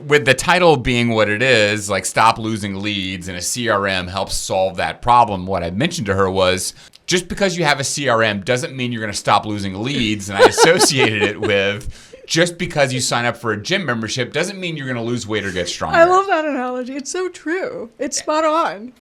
with the title being what it is, like stop losing leads, and a CRM helps solve that problem, what I mentioned to her was, just because you have a CRM doesn't mean you're going to stop losing leads. And I associated it with, just because you sign up for a gym membership doesn't mean you're going to lose weight or get stronger. I love that analogy. It's so true. It's spot on.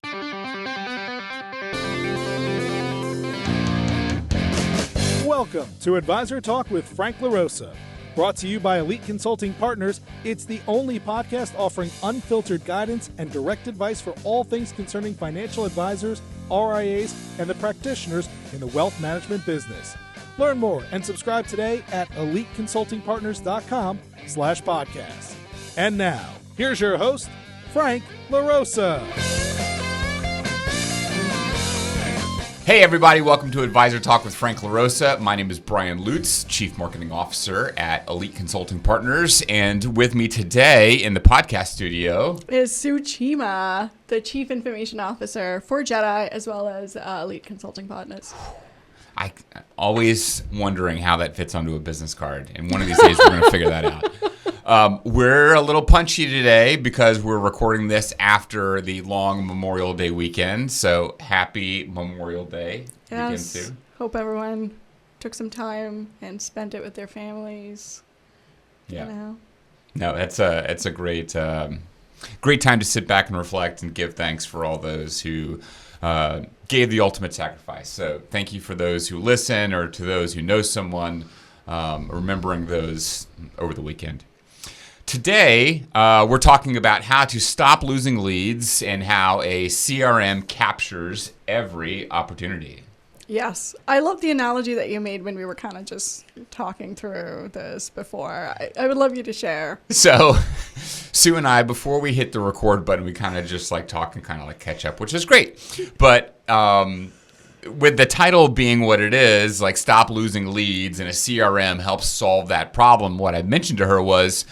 Welcome to Advisor Talk with Frank LaRosa. Brought to you by Elite Consulting Partners, it's the only podcast offering unfiltered guidance and direct advice for all things concerning financial advisors, RIAs, and the practitioners in the wealth management business. Learn more and subscribe today at eliteconsultingpartners.com/podcast. And now, here's your host, Frank LaRosa. Hey everybody, welcome to Advisor Talk with Frank LaRosa. My name is Brian Lutz, Chief Marketing Officer at Elite Consulting Partners. And with me today in the podcast studio is Cheema, the Chief Information Officer for Jedi, as well as Elite Consulting Partners. I always wondering how that fits onto a business card. And one of these days we're going to figure that out. We're a little punchy today because we're recording this after the long Memorial Day weekend. So happy Memorial Day weekend too. Hope everyone took some time and spent it with their families. Yeah. You know. No, it's a great great time to sit back and reflect and give thanks for all those who gave the ultimate sacrifice. So thank you for those who listen or to those who know someone, remembering those over the weekend. Today, we're talking about how to stop losing leads and how a CRM captures every opportunity. Yes. I love the analogy that you made when we were kind of just talking through this before. I would love you to share. So Sue and I, before we hit the record button, we kind of just like talk and kind of like catch up, which is great. But with the title being what it is, like stop losing leads, and a CRM helps solve that problem, what I mentioned to her was,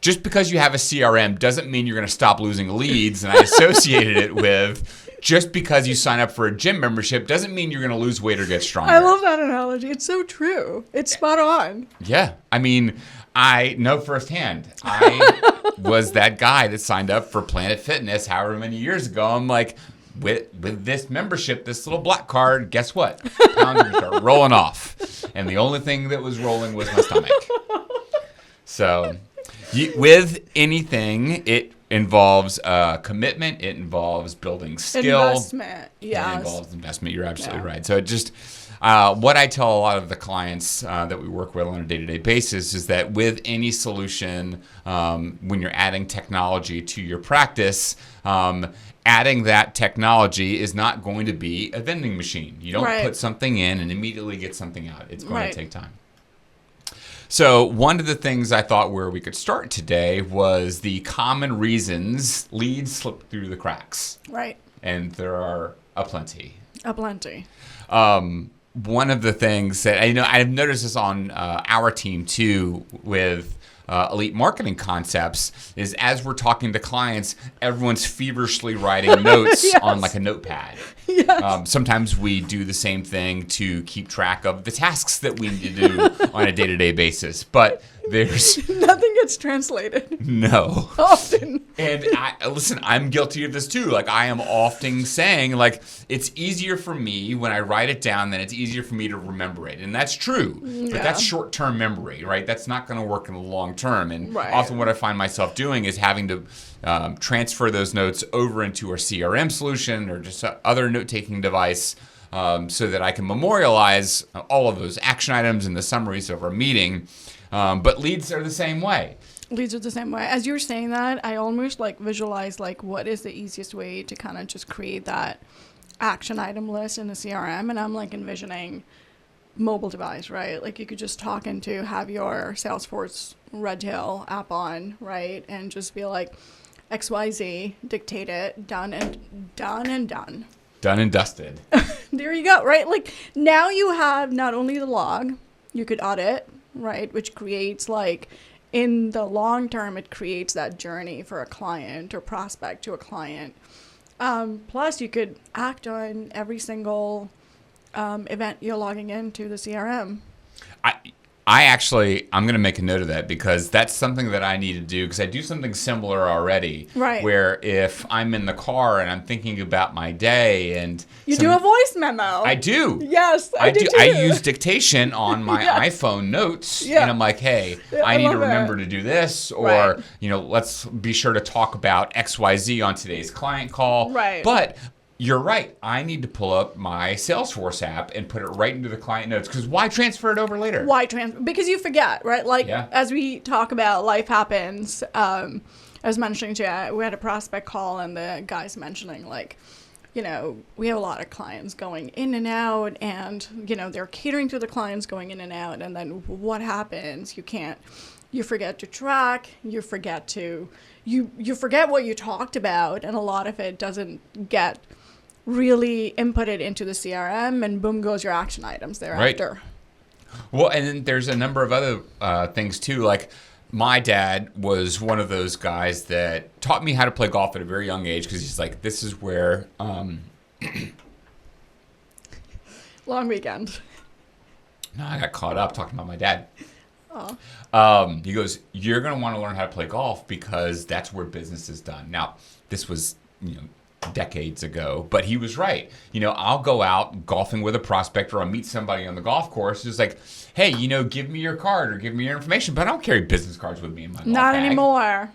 just because you have a CRM doesn't mean you're going to stop losing leads. And I associated it with, just because you sign up for a gym membership doesn't mean you're going to lose weight or get stronger. I love that analogy. It's so true. It's spot on. Yeah. I mean, I know firsthand. I was that guy that signed up for Planet Fitness however many years ago. I'm like, with this membership, this little black card, guess what? Pounds are going to start rolling off. And the only thing that was rolling was my stomach. So with anything, it involves commitment. It involves building skill. Investment, yes. It involves investment. You're absolutely right. So it just, what I tell a lot of the clients that we work with on a day-to-day basis is that with any solution, when you're adding technology to your practice, adding that technology is not going to be a vending machine. You don't put something in and immediately get something out. It's going to take time. So one of the things I thought where we could start today was the common reasons leads slip through the cracks. Right. And there are aplenty. One of the things that I've noticed this on our team too with Elite Marketing Concepts is, as we're talking to clients, everyone's feverishly writing notes on like a notepad. Yes. Sometimes we do the same thing to keep track of the tasks that we need to do on a day-to-day basis, but there's nothing gets translated. No. Often. And listen, I'm guilty of this too. Like, I am often saying, like, it's easier for me when I write it down than it's easier for me to remember it. And that's true. Yeah. But that's short-term memory, right? That's not going to work in the long term. And often what I find myself doing is having to transfer those notes over into a CRM solution or just other note-taking device so that I can memorialize all of those action items and the summaries of our meeting. But leads are the same way. Leads are the same way. As you were saying that, I almost like visualize like what is the easiest way to kind of just create that action item list in the CRM. And I'm like envisioning mobile device, right? Like you could just talk into, have your Salesforce Redtail app on, right? And just be like XYZ, dictate it, done and done. Done and dusted. There you go, right? Like now you have not only the log, you could audit, right? Which creates like, in the long term, it creates that journey for a client or prospect to a client. Plus, you could act on every single event you're logging into the CRM. I'm going to make a note of that because that's something that I need to do because I do something similar already. Right. Where if I'm in the car and I'm thinking about my day and you do a voice memo. I do. Yes, I do too. I use dictation on my iPhone notes, and I'm like, hey, I need to remember to do this, or let's be sure to talk about XYZ on today's client call. Right. But you're right. I need to pull up my Salesforce app and put it right into the client notes because why transfer it over later? Because you forget, right? Like as we talk about life happens, I was mentioning to you, we had a prospect call and the guy's mentioning we have a lot of clients going in and out and, they're catering to the clients going in and out. And then what happens? You forget to track, you forget what you talked about. And a lot of it doesn't get really inputted into the CRM, and boom goes your action items thereafter. Right. Well, and then there's a number of other things too. Like my dad was one of those guys that taught me how to play golf at a very young age because he's like, this is where... Long weekend. No, I got caught up talking about my dad. Oh. He goes, you're going to want to learn how to play golf because that's where business is done. Now, this was, decades ago, but he was right. I'll go out golfing with a prospect or I'll meet somebody on the golf course. It's like, hey, give me your card or give me your information, but I don't carry business cards with me in my golf Not bag. Anymore.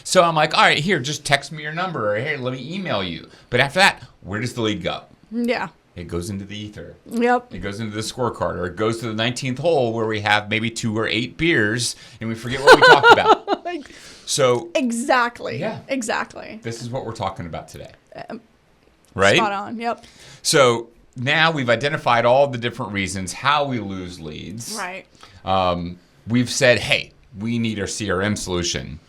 So I'm like, all right, here, just text me your number or here, let me email you. But after that, where does the lead go? Yeah. It goes into the ether. Yep. It goes into the scorecard or it goes to the 19th hole where we have maybe 2 or 8 beers and we forget what we talked about. So exactly. Yeah. Exactly. This is what we're talking about today. Right? Spot on. Yep. So now we've identified all the different reasons how we lose leads. Right. We've said, hey, we need our CRM solution.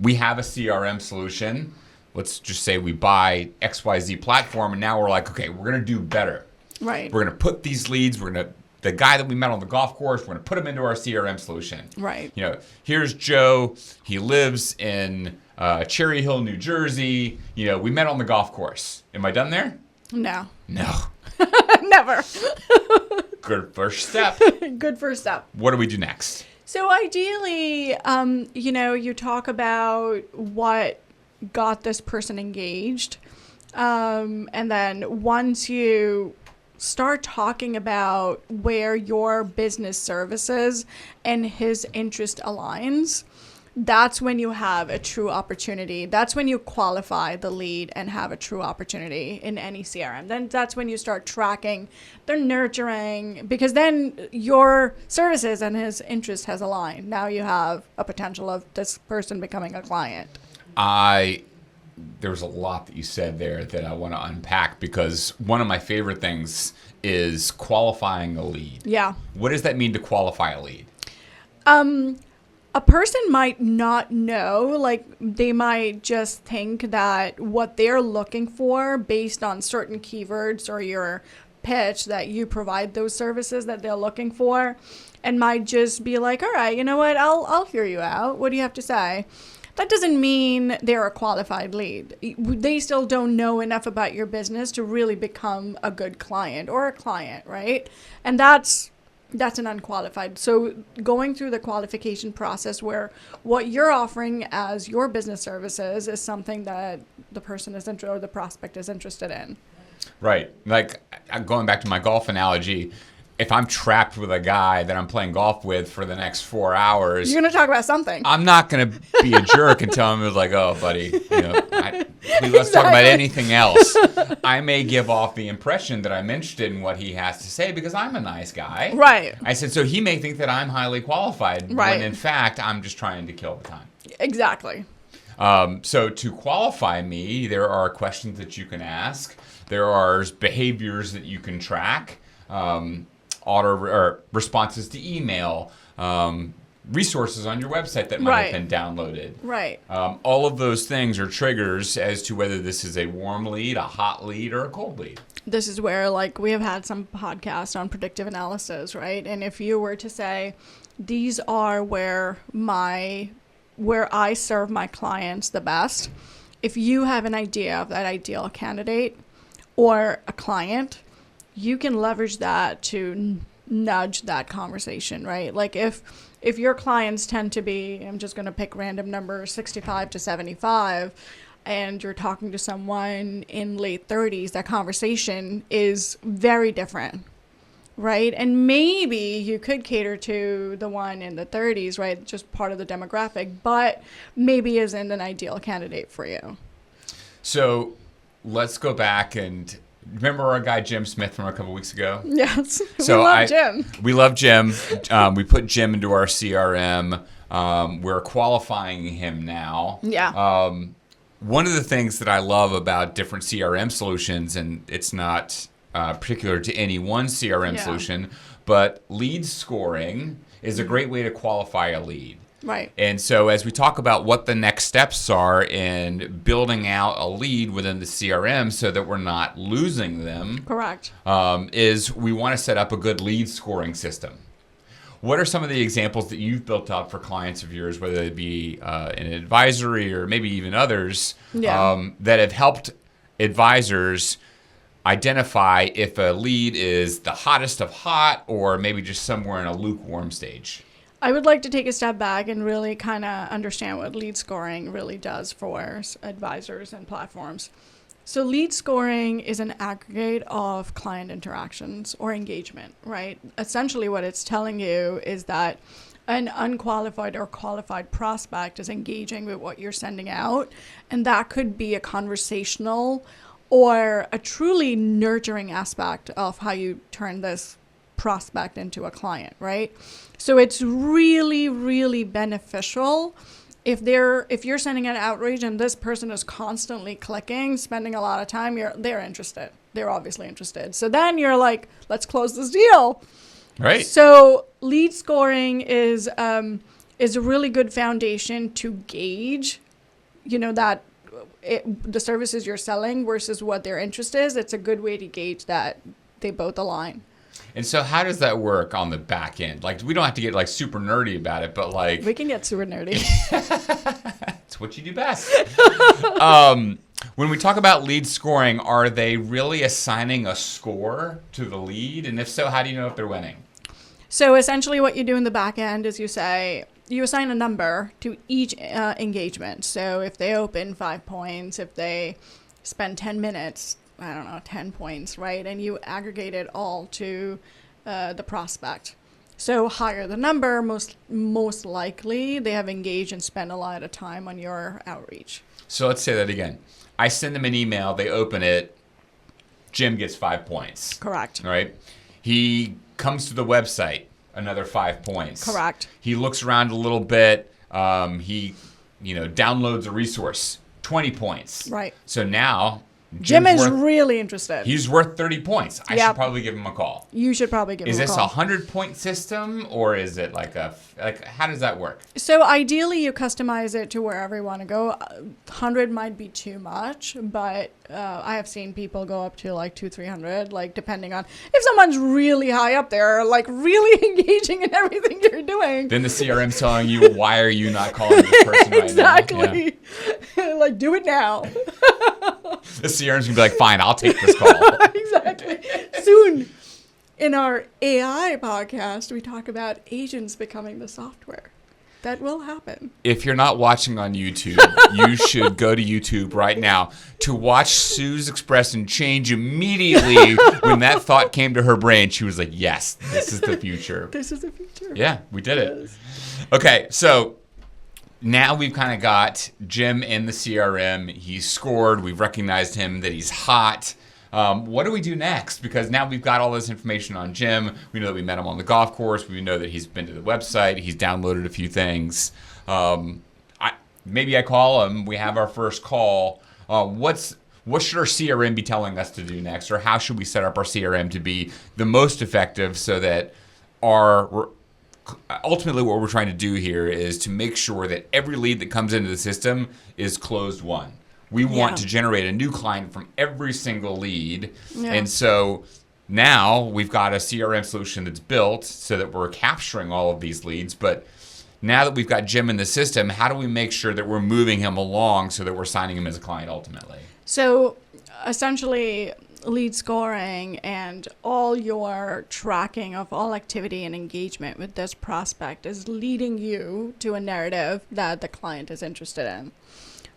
We have a CRM solution. Let's just say we buy XYZ platform, and now we're like, okay, we're going to do better. Right. We're going to put these leads, the guy that we met on the golf course, we're going to put him into our CRM solution. Right. Here's Joe. He lives in Cherry Hill, New Jersey. We met on the golf course. Am I done there? No. No. Never. Good first step. Good first step. What do we do next? So ideally, you talk about what got this person engaged. And then once you start talking about where your business services and his interest aligns, that's when you have a true opportunity. That's when you qualify the lead and have a true opportunity in any CRM. Then that's when you start tracking their nurturing, because then your services and his interest has aligned. Now you have a potential of this person becoming a client. There's a lot that you said there that I want to unpack because one of my favorite things is qualifying a lead. Yeah. What does that mean to qualify a lead? A person might not know, they might just think that what they're looking for based on certain keywords or your pitch that you provide those services that they're looking for, and might just be like, all right, you know what, I'll hear you out. What do you have to say? That doesn't mean they're a qualified lead. They still don't know enough about your business to really become a good client or a client, right? And that's an unqualified. So going through the qualification process where what you're offering as your business services is something that the person is interested or the prospect is interested in. Right. Like going back to my golf analogy, if I'm trapped with a guy that I'm playing golf with for the next 4 hours, you're going to talk about something. I'm not going to be a jerk and tell him, oh, buddy, let's talk about anything else. I may give off the impression that I'm interested in what he has to say because I'm a nice guy. Right. I said, so he may think that I'm highly qualified when in fact I'm just trying to kill the time. Exactly. So to qualify me, there are questions that you can ask. There are behaviors that you can track. Responses to email, resources on your website that might have been downloaded. Right. All of those things are triggers as to whether this is a warm lead, a hot lead, or a cold lead. This is where, we have had some podcasts on predictive analysis, right? And if you were to say, these are where I serve my clients the best, if you have an idea of that ideal candidate or a client, you can leverage that to nudge that conversation, right? Like if your clients tend to be, I'm just going to pick random numbers, 65 to 75, and you're talking to someone in late 30s, that conversation is very different, right? And maybe you could cater to the one in the 30s, right? Just part of the demographic, but maybe isn't an ideal candidate for you. So let's go back and remember our guy Jim Smith from a couple weeks ago? Yes. So we love Jim. We love Jim. We put Jim into our CRM. We're qualifying him now. Yeah. One of the things that I love about different CRM solutions, and it's not particular to any one CRM solution, but lead scoring is a great way to qualify a lead. Right. And so as we talk about what the next steps are in building out a lead within the CRM so that we're not losing them, Correct. is we want to set up a good lead scoring system. What are some of the examples that you've built out for clients of yours, whether it be in advisory or maybe even others, that have helped advisors identify if a lead is the hottest of hot or maybe just somewhere in a lukewarm stage? I would like to take a step back and really kind of understand what lead scoring really does for advisors and platforms. So lead scoring is an aggregate of client interactions or engagement, right? Essentially what it's telling you is that an unqualified or qualified prospect is engaging with what you're sending out, and that could be a conversational or a truly nurturing aspect of how you turn this prospect into a client, right? So it's really, really beneficial if you're sending an outreach and this person is constantly clicking, spending a lot of time, they're interested. They're obviously interested. So then you're like, let's close this deal. Right. So lead scoring is a really good foundation to gauge, that the services you're selling versus what their interest is. It's a good way to gauge that they both align. And so how does that work on the back end? Like, we don't have to get like super nerdy about it, but like... We can get super nerdy. It's what you do best. When we talk about lead scoring, are they really assigning a score to the lead? And if so, how do you know if they're winning? So essentially what you do in the back end is you assign a number to each engagement. So if they open 5 points, if they spend 10 minutes, 10 points, right? And you aggregate it all to the prospect. So higher the number, most likely they have engaged and spent a lot of time on your outreach. So let's say that again. I send them an email, they open it, Jim gets 5 points. Correct. Right? He comes to the website, another 5 points. Correct. He looks around a little bit, he downloads a resource, 20 points. Right. So now... Jim is really interested. He's worth 30 points. I should probably give him a call. You should probably give him a call. Is this a 100-point system, or is it like how does that work? So ideally, you customize it to wherever you want to go. 100 might be too much, but I have seen people go up to like 200-300, like depending on if someone's really high up there, like really engaging in everything you're doing. Then the CRM's telling you, why are you not calling this person right exactly. now? Yeah. Like, do it now. The CRM's gonna be like, fine, I'll take this call. Exactly. Soon, in our AI podcast, we talk about agents becoming the software. That will happen. If you're not watching on YouTube, you should go to YouTube right now to watch Sue's expression change immediately when that thought came to her brain. She was like, yes, this is the future. This is the future. Yeah, we did it. Okay, so now we've kind of got Jim in the CRM. He's scored. We've recognized him that he's hot. What do we do next? Because now we've got all this information on Jim. We know that we met him on the golf course. We know that he's been to the website. He's downloaded a few things. Maybe I call him. We have our first call. What should our CRM be telling us to do next? Or how should we set up our CRM to be the most effective so that ultimately what we're trying to do here is to make sure that every lead that comes into the system is closed won. We want to generate a new client from every single lead. Yeah. And so now we've got a CRM solution that's built so that we're capturing all of these leads. But now that we've got Jim in the system, how do we make sure that we're moving him along so that we're signing him as a client ultimately? So essentially, lead scoring and all your tracking of all activity and engagement with this prospect is leading you to a narrative that the client is interested in,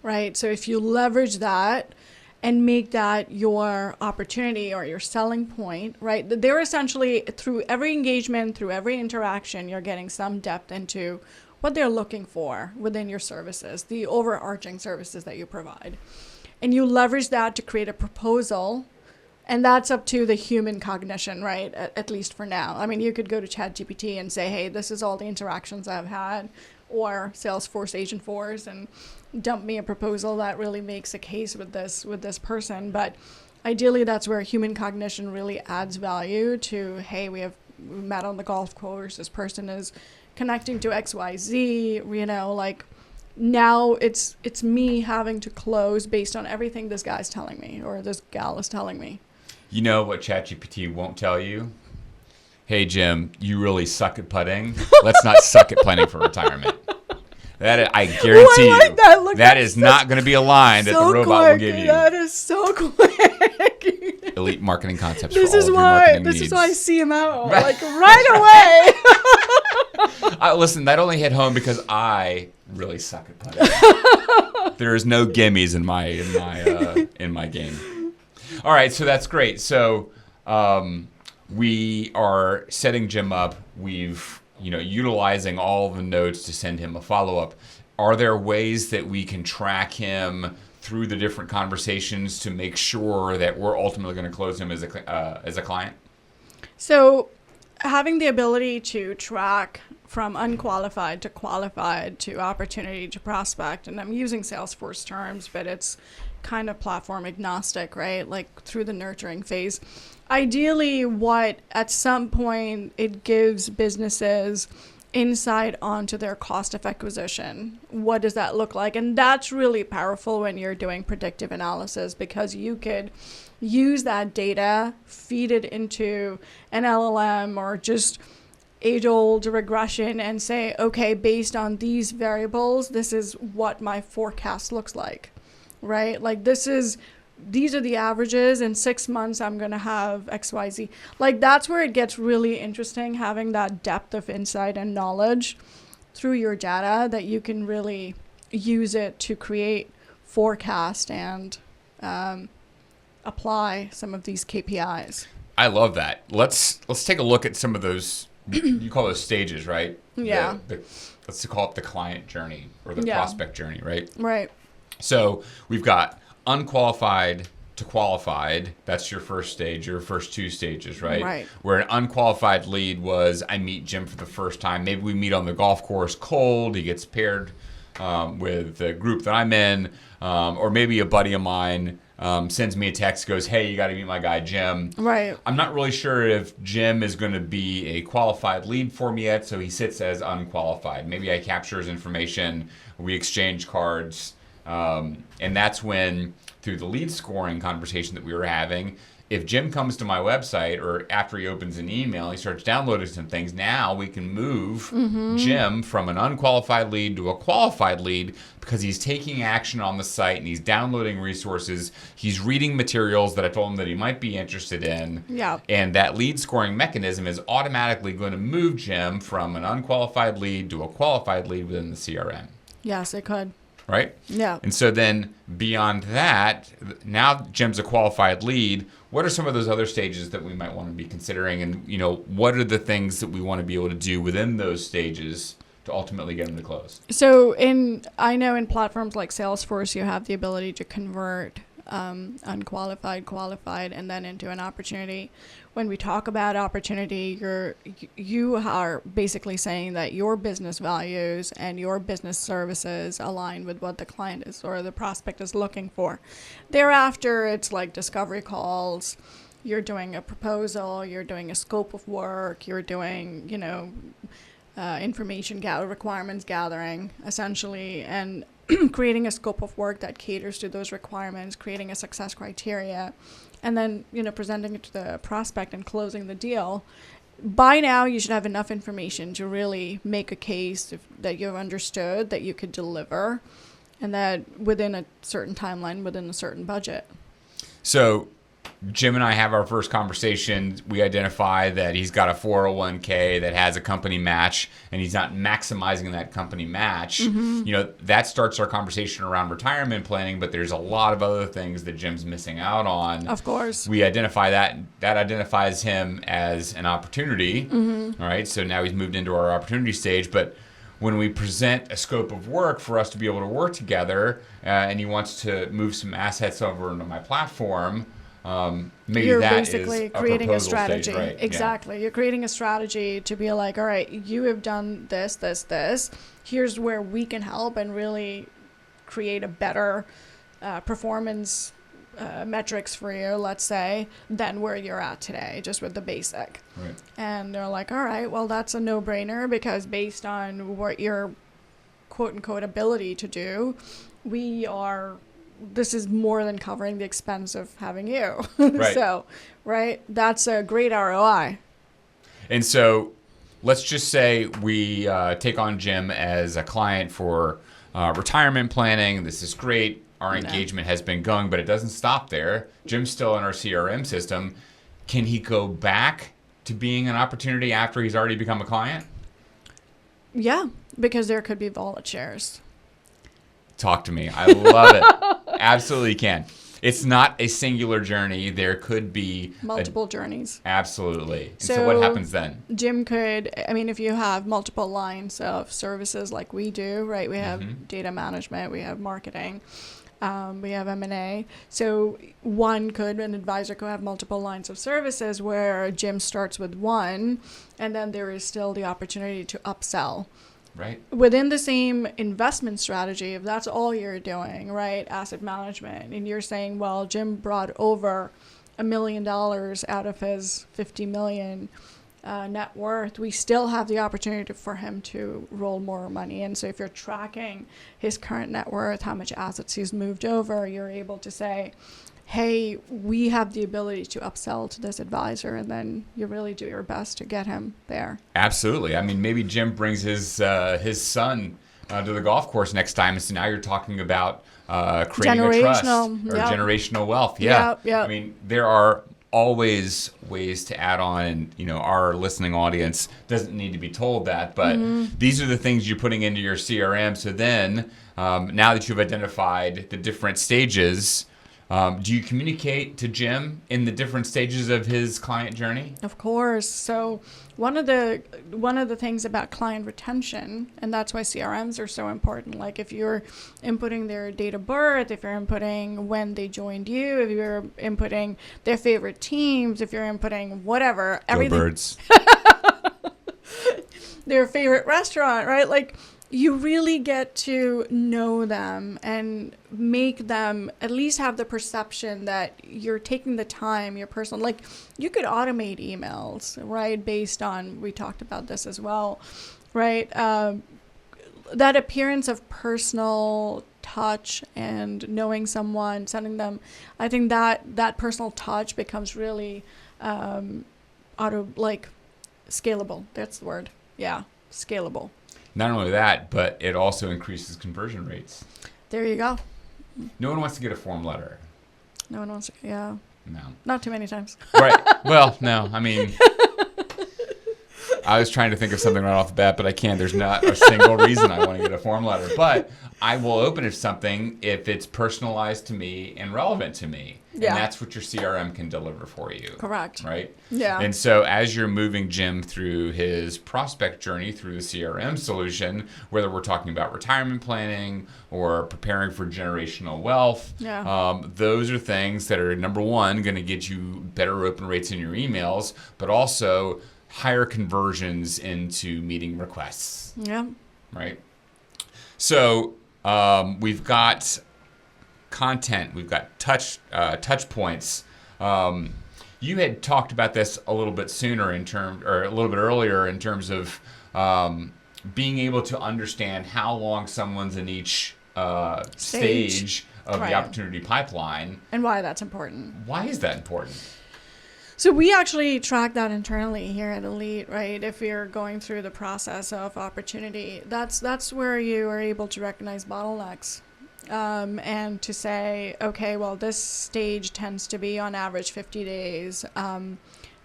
right? So if you leverage that and make that your opportunity or your selling point, right? They're essentially, through every engagement, through every interaction, you're getting some depth into what they're looking for within your services, the overarching services that you provide. And you leverage that to create a proposal, and that's up to the human cognition, right? At least for now. I mean, you could go to ChatGPT and say, hey, this is all the interactions I've had, or Salesforce Agentforce, and dump me a proposal that really makes a case with this person. But ideally, that's where human cognition really adds value to, hey, we met on the golf course, this person is connecting to XYZ, you know, like now it's me having to close based on everything this guy's telling me or this gal is telling me. You know what ChatGPT won't tell you? Hey, Jim, you really suck at putting. Let's not suck at planning for retirement. That I guarantee you, that is not going to be a line that the robot will give you. That is so quick. Elite marketing concepts. This for all is of your why. marketing This needs. is why I see him out like right away. Listen, that only hit home because I really suck at putting. There is no gimmies in my game. All right, so that's great. So we are setting Jim up. We've utilizing all the notes to send him a follow-up. Are there ways that we can track him through the different conversations to make sure that we're ultimately going to close him as a client? So having the ability to track from unqualified to qualified to opportunity to prospect, and I'm using Salesforce terms, but it's kind of platform agnostic, right? Like through the nurturing phase. Ideally, what at some point it gives businesses insight onto their cost of acquisition. What does that look like? And that's really powerful when you're doing predictive analysis, because you could use that data, feed it into an LLM or just age-old regression and say, okay, based on these variables, this is what my forecast looks like, right? Like these are the averages. In 6 months, I'm going to have XYZ. Like that's where it gets really interesting, having that depth of insight and knowledge through your data that you can really use it to create forecast and apply some of these KPIs. I love that. Let's take a look at some of those. You call those stages, right? Yeah. Let's call it the client journey or the prospect journey, right? Right. So we've got unqualified to qualified. That's your first stage, your first two stages, right? Right. Where an unqualified lead was, I meet Jim for the first time. Maybe we meet on the golf course cold. He gets paired with the group that I'm in. Or maybe a buddy of mine sends me a text, goes, hey, you got to meet my guy, Jim. Right. I'm not really sure if Jim is going to be a qualified lead for me yet, so he sits as unqualified. Maybe I capture his information. We exchange cards. And that's when, through the lead scoring conversation that we were having, if Jim comes to my website or after he opens an email, he starts downloading some things, now we can move Jim from an unqualified lead to a qualified lead because he's taking action on the site and he's downloading resources. He's reading materials that I told him that he might be interested in. Yeah. And that lead scoring mechanism is automatically going to move Jim from an unqualified lead to a qualified lead within the CRM. Yes, it could. Right? Yeah. And so then beyond that, now Jim's a qualified lead. What are some of those other stages that we might want to be considering? And, what are the things that we want to be able to do within those stages to ultimately get them to close? So I know in platforms like Salesforce, you have the ability to convert unqualified, qualified, and then into an opportunity. When we talk about opportunity, you are basically saying that your business values and your business services align with what the client is or the prospect is looking for. Thereafter, it's like discovery calls. You're doing a proposal. You're doing a scope of work. You're doing, information requirements gathering, essentially, and creating a scope of work that caters to those requirements, creating a success criteria, and then, presenting it to the prospect and closing the deal. By now, you should have enough information to really make a case that you've understood, that you could deliver, and that within a certain timeline, within a certain budget. So Jim and I have our first conversation. We identify that he's got a 401k that has a company match, and he's not maximizing that company match. That starts our conversation around retirement planning, but there's a lot of other things that Jim's missing out on. Of course. We identify that identifies him as an opportunity. All right, so now he's moved into our opportunity stage, but when we present a scope of work for us to be able to work together, and he wants to move some assets over into my platform, maybe you're that basically is creating a strategy. Stage, right? Exactly. Yeah. You're creating a strategy to be like, all right, you have done this. Here's where we can help and really create a better performance metrics for you, let's say, than where you're at today, just with the basic. Right. And they're like, all right, well, that's a no-brainer, because based on what your quote-unquote ability to do, this is more than covering the expense of having you. Right. So, right, that's a great ROI. And so let's just say we take on Jim as a client for retirement planning. This is great. Our engagement has been going, but it doesn't stop there. Jim's still in our CRM system. Can he go back to being an opportunity after he's already become a client? Yeah, because there could be wallet shares. Talk to me. I love it. Absolutely can. It's not a singular journey. There could be multiple journeys. Absolutely. And so what happens then? Jim could, if you have multiple lines of services like we do, right? We have data management, we have marketing, we have M&A. So an advisor could have multiple lines of services where Jim starts with one, and then there is still the opportunity to upsell. Right. Within the same investment strategy, if that's all you're doing, right, asset management, and you're saying, well, Jim brought over $1 million out of his $50 million net worth, we still have the opportunity for him to roll more money. And so if you're tracking his current net worth, how much assets he's moved over, you're able to say, hey, we have the ability to upsell to this advisor, and then you really do your best to get him there. Absolutely. Maybe Jim brings his son to the golf course next time, and so now you're talking about creating a trust or generational wealth. Yeah. Yep. There are always ways to add on, and our listening audience doesn't need to be told that, but these are the things you're putting into your CRM. So then, now that you've identified the different stages, do you communicate to Jim in the different stages of his client journey? Of course. So one of the things about client retention, and that's why CRMs are so important. Like if you're inputting their date of birth, if you're inputting when they joined you, if you're inputting their favorite teams, if you're inputting whatever, everything. Go Birds. Their favorite restaurant, right? Like, you really get to know them and make them at least have the perception that you're taking the time, your personal, like you could automate emails, right? Based on, we talked about this as well, right? That appearance of personal touch and knowing someone, sending them, I think that personal touch becomes really scalable. That's the word. Yeah, scalable. Not only that, but it also increases conversion rates. There you go. No one wants to get a form letter. No one wants to, yeah. No. Not too many times. Right. Well, no. I was trying to think of something right off the bat, but I can't. There's not a single reason I want to get a form letter. But I will open it something if it's personalized to me and relevant to me. Yeah. And that's what your CRM can deliver for you. Correct. Right? Yeah. And so as you're moving Jim through his prospect journey through the CRM solution, whether we're talking about retirement planning or preparing for generational wealth, those are things that are, number one, going to get you better open rates in your emails, but also higher conversions into meeting requests. Yeah. Right? So we've got content, we've got touch points. You had talked about this a little bit sooner or a little bit earlier in terms of being able to understand how long someone's in each stage of the opportunity pipeline. And why that's important. Why is that important? So we actually track that internally here at Elite, right? If you're going through the process of opportunity, that's where you are able to recognize bottlenecks. and to say, okay, well, this stage tends to be on average 50 days.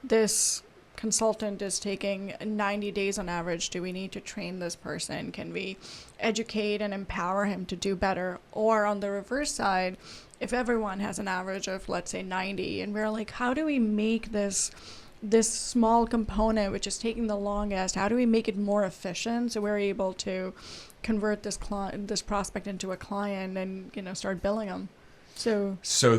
This consultant is taking 90 days on average. Do we need to train this person? Can we educate and empower him to do better? Or on the reverse side, if everyone has an average of, let's say, 90, and we're like, how do we make this small component, which is taking the longest, how do we make it more efficient so we're able to convert this prospect into a client and, start billing them? So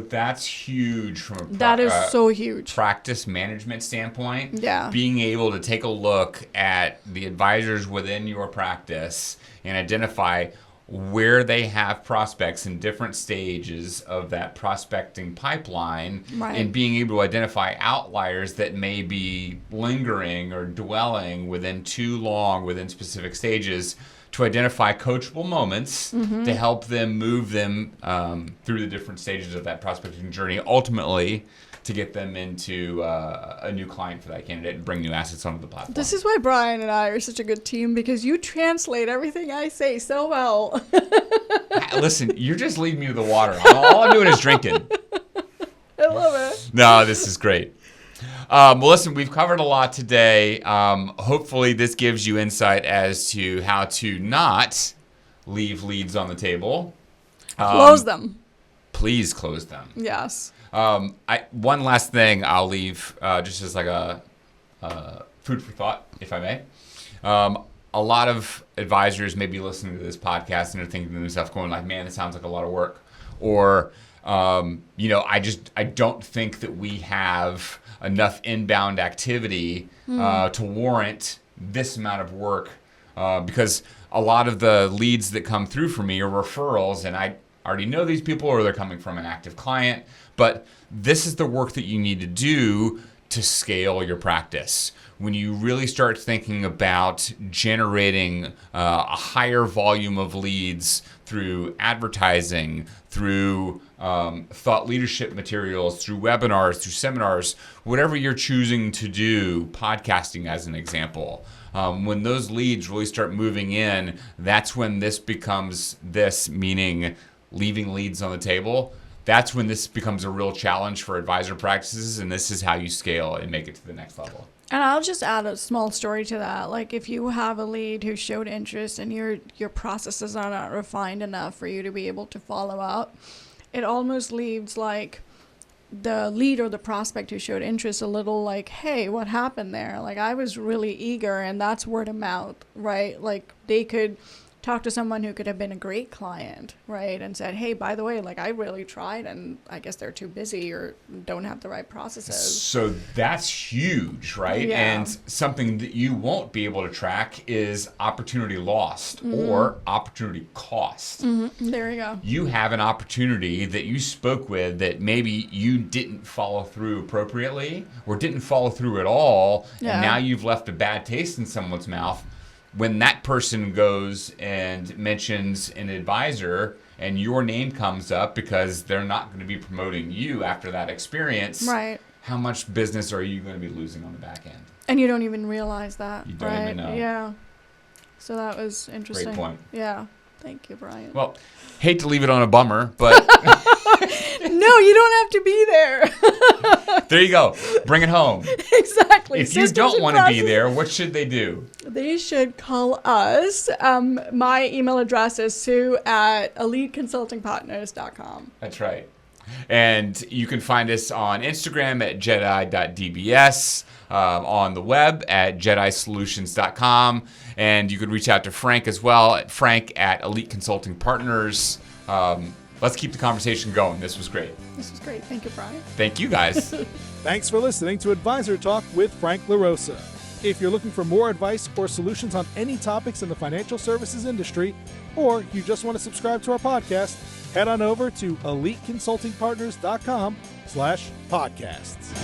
that's huge from a that is so huge practice management standpoint. Yeah. Being able to take a look at the advisors within your practice and identify where they have prospects in different stages of that prospecting pipeline, right, and being able to identify outliers that may be lingering or dwelling within too long within specific stages, to identify coachable moments to help them move them through the different stages of that prospecting journey, ultimately to get them into a new client for that candidate and bring new assets onto the platform. This is why Brian and I are such a good team, because you translate everything I say so well. Listen, you're just leading me to the water. All I'm doing is drinking. I love it. No, this is great. Well, listen, we've covered a lot today. Hopefully this gives you insight as to how to not leave leads on the table. Close them. Please close them. Yes. One last thing I'll leave just as like a food for thought, if I may. A lot of advisors may be listening to this podcast and they're thinking to themselves, going like, man, this sounds like a lot of work. Or, I don't think that we have enough inbound activity to warrant this amount of work, because a lot of the leads that come through for me are referrals, and I already know these people, or they're coming from an active client. But this is the work that you need to do to scale your practice. When you really start thinking about generating a higher volume of leads through advertising, through thought leadership materials, through webinars, through seminars, whatever you're choosing to do, podcasting as an example, when those leads really start moving in, that's when this becomes this, meaning leaving leads on the table. That's when this becomes a real challenge for advisor practices, and this is how you scale and make it to the next level. And I'll just add a small story to that. Like, if you have a lead who showed interest and your processes are not refined enough for you to be able to follow up, it almost leaves like the lead or the prospect who showed interest a little like, hey, what happened there? Like, I was really eager, and that's word of mouth, right? Like, they could talk to someone who could have been a great client, right? And said, hey, by the way, like, I really tried, and I guess they're too busy or don't have the right processes. So that's huge, right? Yeah. And something that you won't be able to track is opportunity lost or opportunity cost. There you go. You have an opportunity that you spoke with that maybe you didn't follow through appropriately or didn't follow through at all, Yeah. and now you've left a bad taste in someone's mouth. When that person goes and mentions an advisor and your name comes up because they're not going to be promoting you after that experience, Right. how much business are you going to be losing on the back end? And you don't even realize that, You don't right? even know. Yeah. So that was interesting. Great point. Yeah. Thank you, Brian. Well, hate to leave it on a bummer, but No, you don't have to be there. there you go. Bring it home. Exactly. If you Systems don't and want to be processes. there, what should they do? They should call us. My email address is sue@eliteconsultingpartners.com. That's right. And you can find us on Instagram at jedi.dbs, on the web at jedisolutions.com, and you could reach out to Frank as well at frank@eliteconsultingpartners. Let's keep the conversation going. This was great. This was great. Thank you, Brian. Thank you, guys. Thanks for listening to Advisor Talk with Frank LaRosa. If you're looking for more advice or solutions on any topics in the financial services industry, or you just want to subscribe to our podcast, head on over to eliteconsultingpartners.com/podcasts.